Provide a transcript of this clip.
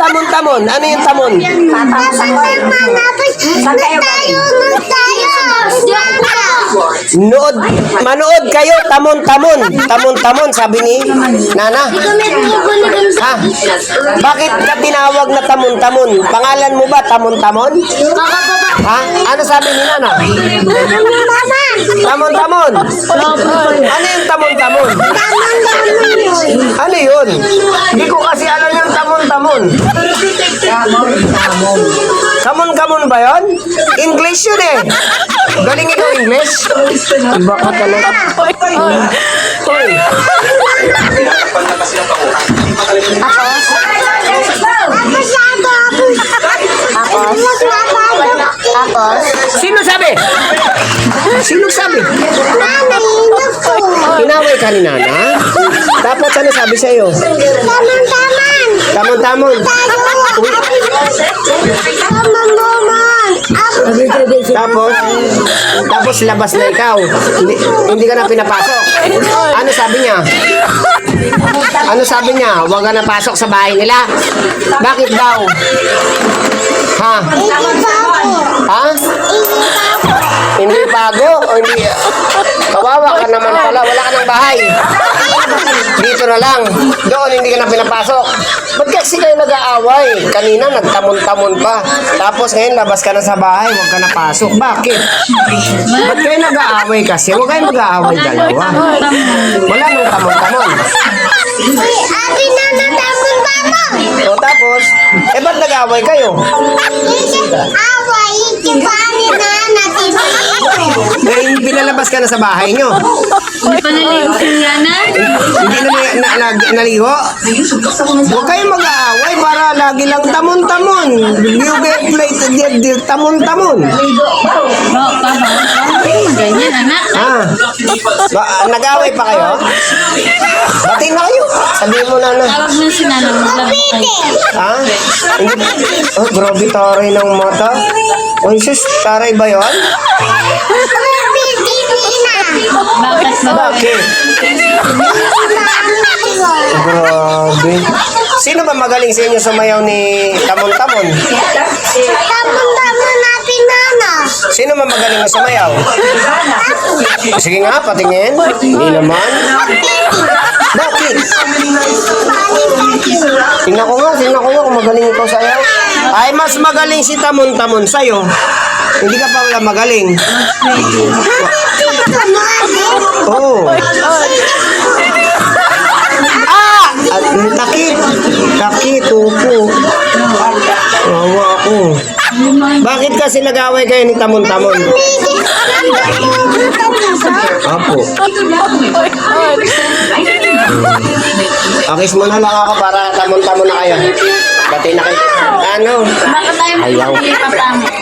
tamon-tamon? Ano yung tamon? Saan kayo galing? Nood, manood kayo, tamon-tamon. Tamon-tamon, sabi ni Nana. Ha? Bakit ka tinawag na tamon-tamon? Pangalan mo ba tamon-tamon? Ha? Ano sabi ni Nana? Tamon-tamon. Ano yung tamon-tamon? Ano yun? Hindi ko kasi alam yung tamon-tamon. Kamon-kamon ba yun? English yun eh. Galing ikaw English? Iba ka talaga. Hoy. Tapos? Sino sabi? Sino sabi? Inaway ka ni Nana? Tapos ano sabi sa'yo? Tamon-tamon. Tapos labas na ikaw. Hindi ka na pinapasok. Ano sabi niya? Ano sabi niya? Huwag ka na pasok sa bahay nila. Bakit daw? Ha? Ha? Hindi bago? O hindi? Kawawa ka naman pala. Wala ka ng bahay. Dito na lang. Doon hindi ka na pinapasok. Ba't kasi kayo nag-aaway? Kanina nagtamon-tamon pa. Tapos ngayon labas ka na sa bahay. Huwag ka na pasok. Bakit? Ba't kayo nag-aaway kasi? Huwag kayo mag-aaway dalawa. Wala nang tamon-tamon. Ate Nana, tamon-tamon. O tapos, ba't nag-aaway kayo? Away, ikipani Nana, Eh, pinalabas ka na sa bahay nyo. Hindi pa naligo si Yana? Hindi na naligo. Huwag kayong mag-aaway para lagi lang tamon-tamon. You get plate, tamon-tamon. No, tama. Ganyan, anak. Nag-aaway pa kayo? Bati na kayo. Sabihin mo na. Tawag mo si Nana. Ha? Oh, grabe taray ng mata. Oh, sus, taray ba yun? Bakit ba? Bakit? Grabe. Sino ba magaling sa inyo sumayaw ni Tamon-Tamon? Tamon-tamon natin Nana. Sino ba magaling na sumayaw? Sige nga, patingin. Hindi naman. Bakit? Tingnan ko nga kung magaling ikaw sayaw. Ay, mas magaling si Tamon-Tamon sa'yo. Hindi ka pa wala magaling. Oh. Takit, upo. Wawa ako. Bakit kasi nag-away kayo ni Tamon-Tamon? Apo. Akis mo na lang ako para Tamon-Tamon na kayo. Bati na kayo. Ano? Bakit tayo Ayaw. magpapangit?